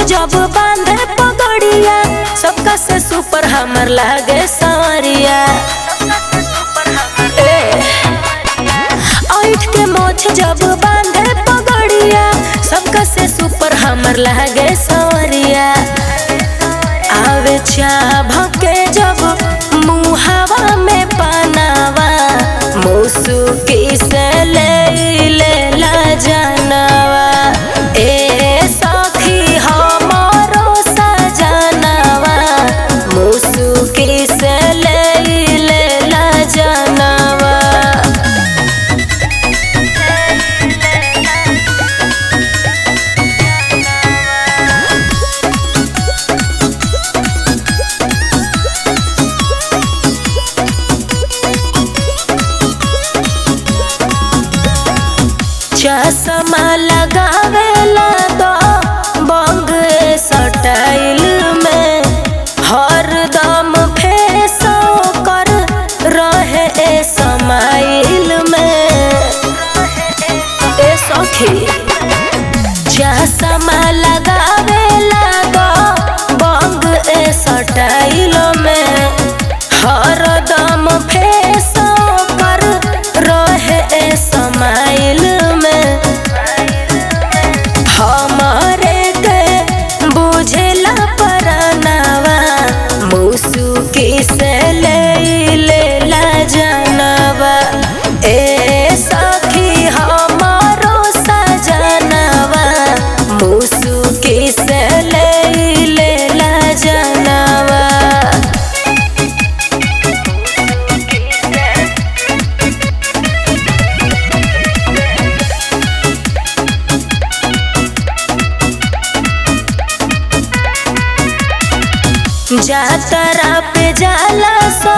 जब बांधे पगड़िया, सबका से सुपर हमर लागे सावरिया। ऐठ के मोछ जब बांधे पगड़िया, सबका से सुपर हमर लागे सावरिया। आवे चाभके जब मुहावा में पनावा, मुसुकी से लेला जानवा। ए सखी हमारो सजनवा, मुसुकी से लेला जानवा। चश्मा लगावेला तो बंग स्टाइल में, हरदम फेस कर रहे स्माइल में। ए सखी चश्मा लगावेला तो बंग स्टाइल में, हरदम फेस कर रहे स्माइल में। हमारे के बुझेला परनावा, मुसुकी से लेला जानवा। ए सखी हमारो सजनवा, मुसुकी से लेला जानवा। जातरा पे जाला सो